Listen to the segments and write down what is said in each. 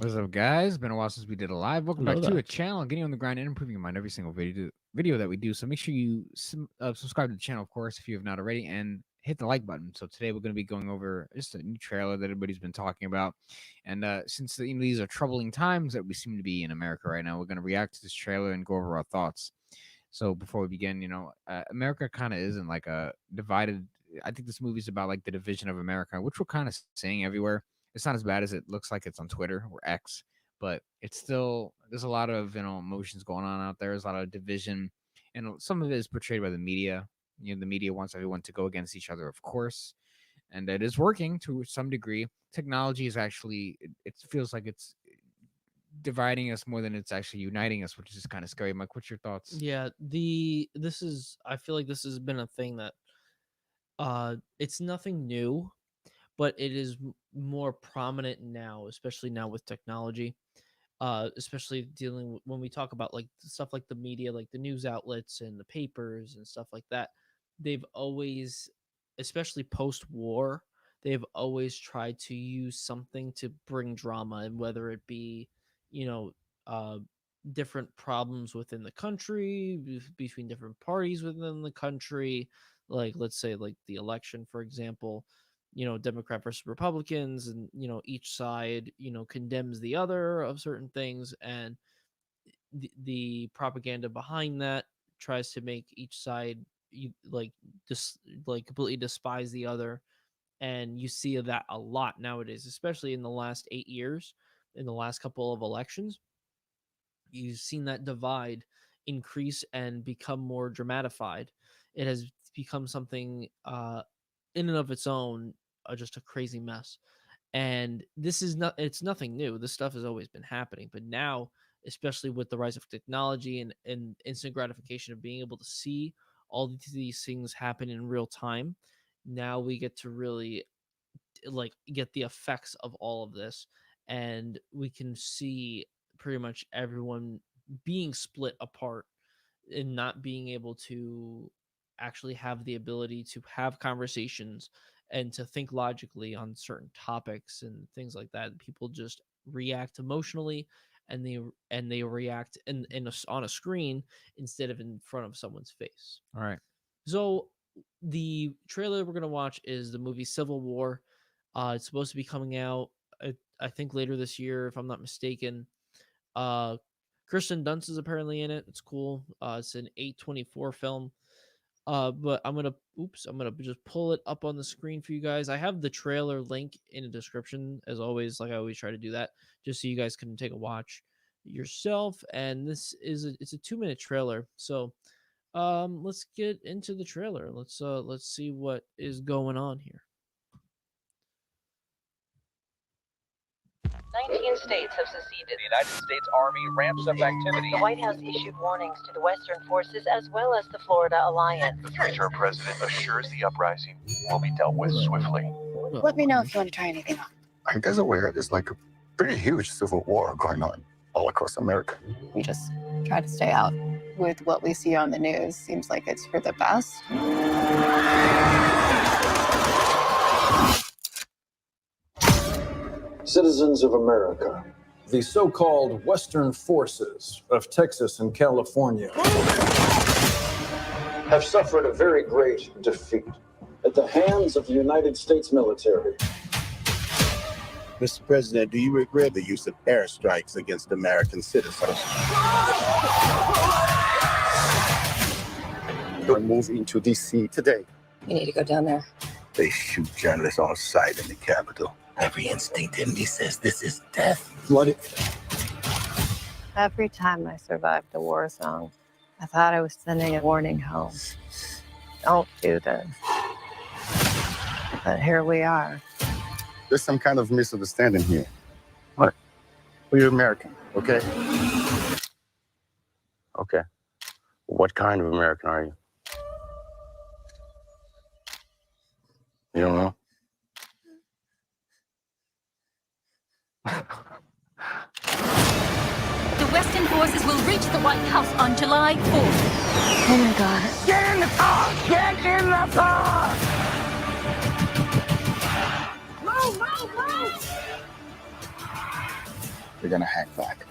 What's up, guys? Been a while since we did a live. Welcome Hello back to there. a channel, getting on the grind and improving your mind every single video that we do. So make sure you subscribe to the channel, of course, if you have not already, and hit the like button. So today we're going to be going over just a new trailer that everybody's been talking about. And since these are troubling times that we seem to be in America right now, we're going to react to this trailer and go over our thoughts. So before we begin, America kind of isn't like a divided. I think this movie's about like the division of America, which we're kind of seeing everywhere. It's not as bad as it looks like it's on Twitter or X, but it's still there's a lot of emotions going on out there. There's a lot of division, and some of it is portrayed by the media. The media wants everyone to go against each other, of course, and it is working to some degree. Technology is actually it feels like it's dividing us more than it's actually uniting us, which is kind of scary. Mike, what's your thoughts? Yeah, I feel like this has been a thing that it's nothing new, but it is more prominent now, especially now with technology. Especially dealing when we talk about like stuff like the media, like the news outlets and the papers and stuff like that. They've always, especially post-war, they've always tried to use something to bring drama, and whether it be, you know, uh, different problems within the country, between different parties within the country, like let's say like the election, for example, Democrat versus Republicans, and each side condemns the other of certain things, and the propaganda behind that tries to make each side like like completely despise the other. And you see that a lot nowadays, especially in the last 8 years, in the last couple of elections. You've seen that divide increase and become more dramatified. It has become something in and of its own, just a crazy mess. And this is not it's nothing new. This stuff has always been happening, but now, especially with the rise of technology and instant gratification of being able to see all these things happen in real time, now we get to really like get the effects of all of this, and we can see pretty much everyone being split apart and not being able to actually have the ability to have conversations and to think logically on certain topics and things like that. People just react emotionally, and they react on a screen instead of in front of someone's face. All right. So the trailer we're gonna watch is the movie Civil War. It's supposed to be coming out, I think, later this year, if I'm not mistaken. Uh, Kristen Dunst is apparently in it. It's cool. It's an 8/24 film. But I'm gonna just pull it up on the screen for you guys. I have the trailer link in the description, as always, like I always try to do that, just so you guys can take a watch yourself. And it's a 2-minute trailer. So let's get into the trailer. Let's see what is going on here. 19 states have seceded. The United States Army ramps up activity. The White House issued warnings to the Western forces as well as the Florida Alliance. The future president assures the uprising will be dealt with swiftly. Let me know if you want to try anything on. Are you guys aware there's like a pretty huge civil war going on all across America? We just try to stay out. With what we see on the news, seems like it's for the best. Citizens of America, the so-called Western forces of Texas and California have suffered a very great defeat at the hands of the United States military. Mr. President, do you regret the use of airstrikes against American citizens? You're moving to D.C. today. You need to go down there. They shoot journalists on sight in the Capitol. Every instinct in me says this is death. Bloody. Every time I survived a war zone, I thought I was sending a warning home. Don't do this. But here we are. There's some kind of misunderstanding here. What? Well, you're American, okay? Okay. What kind of American are you? You don't know? The Western forces will reach the White House on July 4th. Oh my God. Get in the car! Get in the car! Move, move, move! You're gonna hang back.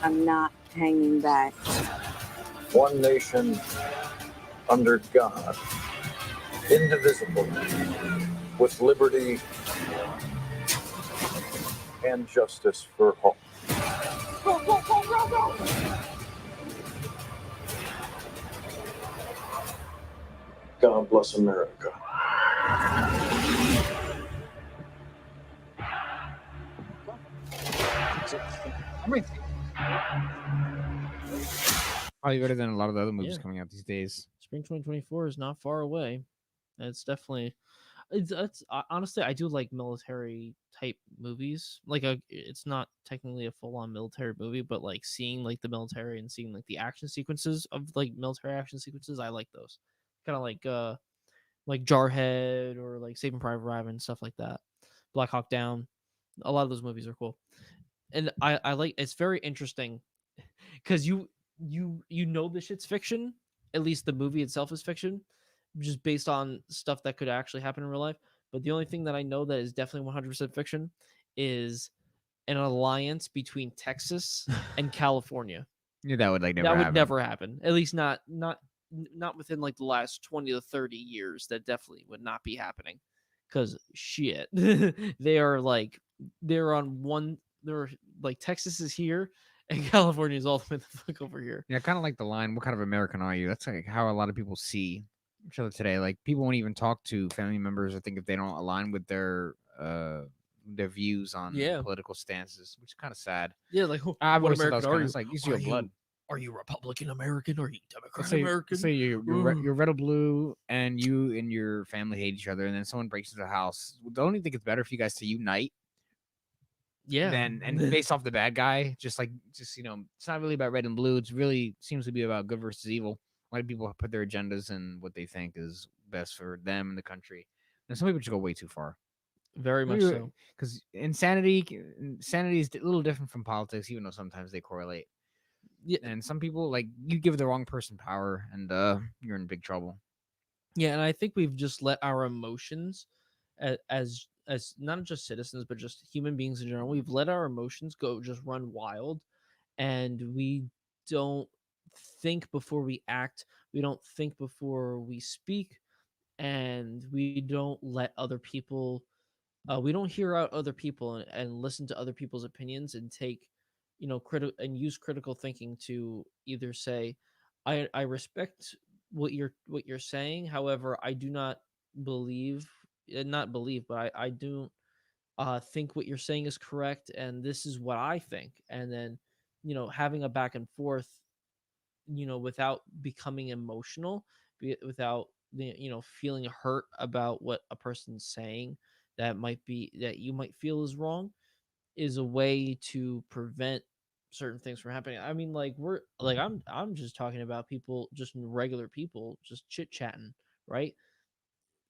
I'm not hanging back. One nation under God, indivisible, with liberty and justice for all. God bless America. Probably better than a lot of the other movies Yeah. coming out these days. Spring 2024 is not far away. It's definitely it's honestly I do like military type movies. Like it's not technically a full on military movie, but like seeing like the military and seeing like the action sequences of like military action sequences, I like those. Kind of like Jarhead or like Saving Private Ryan and stuff like that. Black Hawk Down. A lot of those movies are cool. And I like it's very interesting because you know the shit's fiction. At least the movie itself is fiction, just based on stuff that could actually happen in real life. But the only thing that I know that is definitely 100% fiction is an alliance between Texas and California. Yeah, that would like never That would happen. never happen. At least not within like the last 20 to 30 years. That definitely would not be happening. Cause shit. They're on one they're like Texas is here and California is all the way the fuck over here. Yeah, kind of like the line, "What kind of American are you?" That's like how a lot of people see each other today. Like people won't even talk to family members or think if they don't align with their views on Yeah. political stances, which is kind of sad. Yeah, like I've what always thought that was American are kind of you? it's like use your blood. Are you Republican American? Are you Let's Democrat say, American? let's say you're red or blue, and you and your family hate each other, and then someone breaks into the house. Don't you think it's better for you guys to unite Yeah. than and face off the bad guy? Just it's not really about red and blue. It's really seems to be about good versus evil. A lot of people put their agendas and what they think is best for them and the country, and some people just go way too far. Very much so. Because insanity is a little different from politics, even though sometimes they correlate. Yeah, And some people like you give the wrong person power, and you're in big trouble. yeah, and I think we've just let our emotions, as not just citizens but just human beings in general, we've let our emotions go just run wild, and we don't think before we act. We don't think before we speak, and we don't let other people we don't hear out other people and listen to other people's opinions and take and use critical thinking to either say I respect what you're saying, however I do not believe not believe but I do think what you're saying is correct and this is what I think, and then having a back and forth without becoming emotional, without feeling hurt about what a person's saying that you might feel is wrong, is a way to prevent certain things from happening. I mean, like I'm just talking about people, just regular people, just chit chatting, right?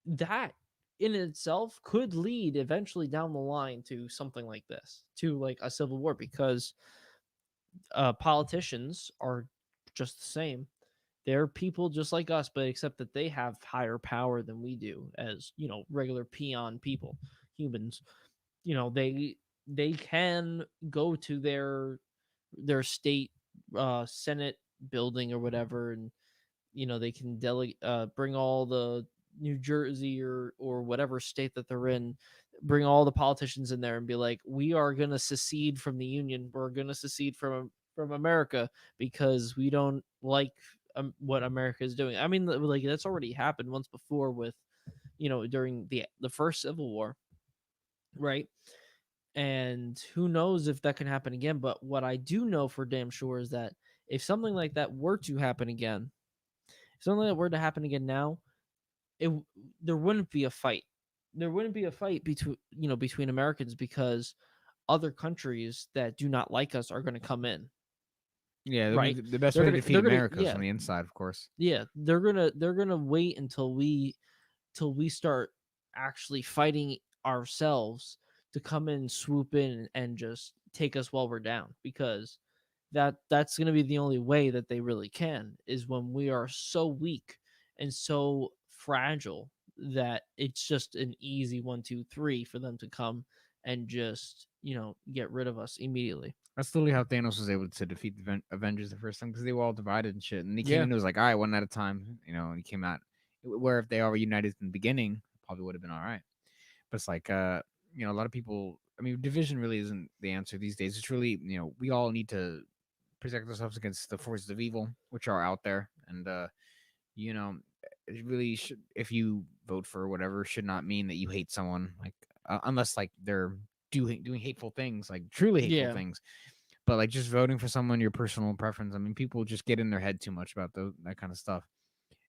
That in itself could lead eventually down the line to something like this, to like a civil war, because politicians are just the same. They're people just like us, but except that they have higher power than we do as, regular peon people, humans. They can go to their state senate building or whatever, and they can delegate bring all the New Jersey or whatever state that they're in, bring all the politicians in there and be like, we are going to secede from the union, we're going to secede from America because we don't like what America is doing. I mean, like that's already happened once before with during the first Civil War, right? And who knows if that can happen again. But what I do know for damn sure is that if something like that were to happen again, if something like that were to happen again now, it there wouldn't be a fight. There wouldn't be a fight between Americans, because other countries that do not like us are going to come in, Yeah, right? the best way to defeat They're gonna America is yeah from the inside, of course. yeah they're gonna wait until we start actually fighting ourselves to come in, swoop in, and just take us while we're down, because that's going to be the only way that they really can, is when we are so weak and so fragile that it's just an easy 1 2 3 for them to come and just get rid of us immediately. That's literally how Thanos was able to defeat the Avengers the first time, because they were all divided and shit. And he came Yeah. in, it was like, all right, one at a time, and he came out. Where if they all were united in the beginning, probably would have been all right. But it's like, a lot of people. I mean, division really isn't the answer these days. It's really, we all need to protect ourselves against the forces of evil, which are out there, and you know, it really should. If you vote for whatever, should not mean that you hate someone, like unless like they're doing hateful things, like truly hateful Yeah. things. But like just voting for someone, your personal preference. I mean, people just get in their head too much about that kind of stuff.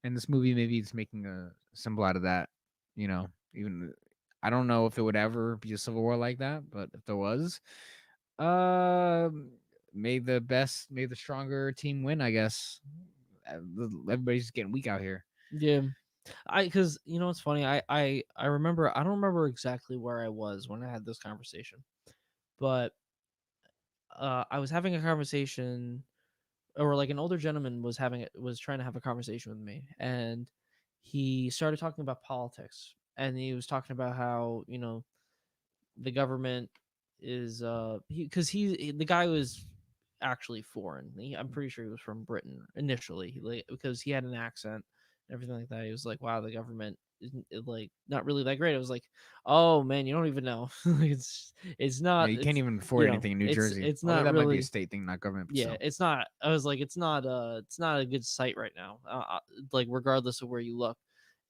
And this movie, maybe it's making a symbol out of that. Even I don't know if it would ever be a civil war like that, but if there was, um, may the stronger team win. I guess everybody's getting weak out here. Yeah. Because it's funny. I remember. I don't remember exactly where I was when I had this conversation, but I was having a conversation, or like an older gentleman was trying to have a conversation with me, and he started talking about politics, and he was talking about how the government is because the guy was actually foreign. I'm pretty sure he was from Britain initially, like, because he had an accent and everything like that. He was like, "Wow, the government isn't like not really that great." I was like, "Oh man, you don't even know. It's Yeah, not. you can't It's even afford anything in New Jersey. it's Although not that might be a really." state thing, not government. But Yeah, still, it's not. I was like, it's not a good site right now. Like regardless of where you look,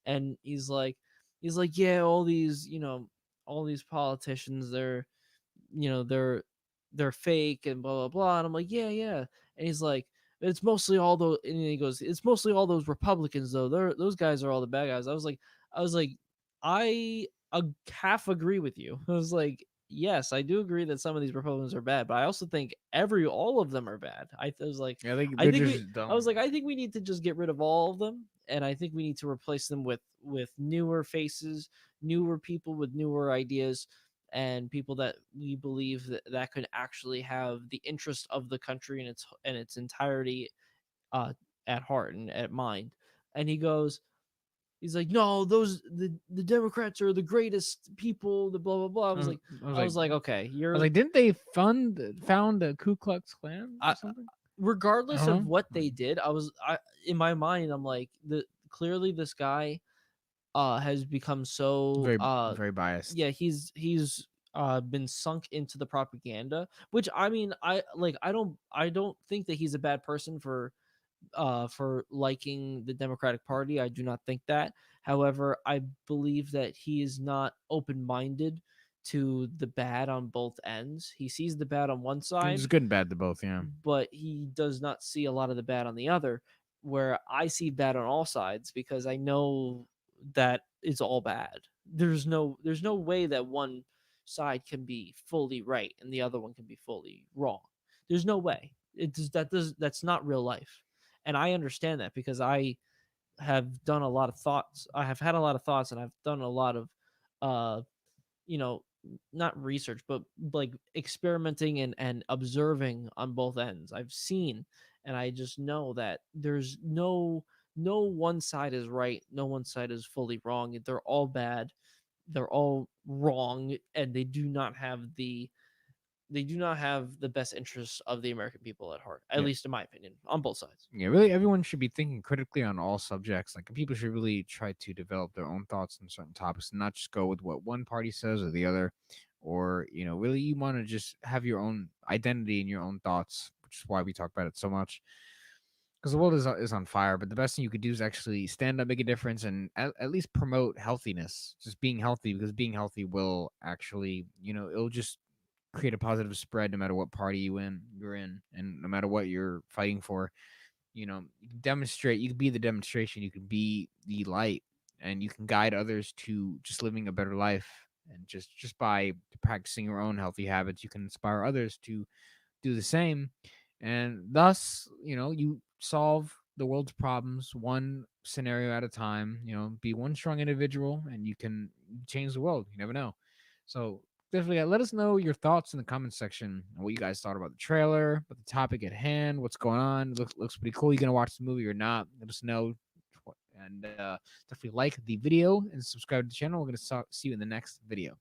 and he's like, yeah, all these politicians, you know they're they're fake and blah blah blah, and I'm like, yeah, yeah, and he's like, it's mostly all those, and he goes, it's mostly all those Republicans though. Those guys are all the bad guys. I was like, I half agree with you. I was like, yes, I do agree that some of these Republicans are bad, but I also think all of them are bad. I was like, yeah, I they're think we just dumb. I was like, I think we need to just get rid of all of them, and I think we need to replace them with newer faces, newer people with newer ideas, and people that we believe that could actually have the interest of the country and its entirety uh, at heart and at mind. And he's like, no, the Democrats are the greatest people. The blah blah blah. I I was like, okay, was like, didn't they found the Ku Klux Klan or I, something? I regardless don't of know. what they did, I in my mind, I'm like, clearly this guy has become so Very very biased. yeah, he's been sunk into the propaganda, which I mean, I don't think that he's a bad person for liking the Democratic Party. I do not think that. However, I believe that he is not open-minded to the bad on both ends. He sees the bad on one It's side, good and bad to both. Yeah. but he does not see a lot of the bad on the other, where I see bad on all sides because I know that it's all bad. There's no way that one side can be fully right and the other one can be fully wrong. There's no way. That's not real life. And I understand that because I have done a lot of thoughts. I have had a lot of thoughts, and I've done a lot of uh you know not research, but like experimenting and observing on both ends. I've seen, and I just know that there's no one side is right, no one side is fully wrong. They're all bad, they're all wrong, and they do not have the best interests of the American people at heart, at Yeah. least in my opinion, on both sides. Yeah, really, everyone should be thinking critically on all subjects. Like, people should really try to develop their own thoughts on certain topics and not just go with what one party says or the other. Or, really, you want to just have your own identity and your own thoughts, which is why we talk about it so much. Because the world is on fire, but the best thing you could do is actually stand up, make a difference, and at least promote healthiness. Just being healthy, because being healthy will actually, it'll just create a positive spread no matter what party you're in, and no matter what you're fighting for. You can demonstrate, you can be the demonstration, you can be the light, and you can guide others to just living a better life. And just by practicing your own healthy habits, you can inspire others to do the same. And thus, you solve the world's problems one scenario at a time. Be one strong individual, and you can change the world. You never know. So definitely, let us know your thoughts in the comments section and what you guys thought about the trailer, about the topic at hand, what's going on. Looks pretty cool. You gonna watch the movie or not? Let us know. And definitely like the video and subscribe to the channel. We're gonna see you in the next video.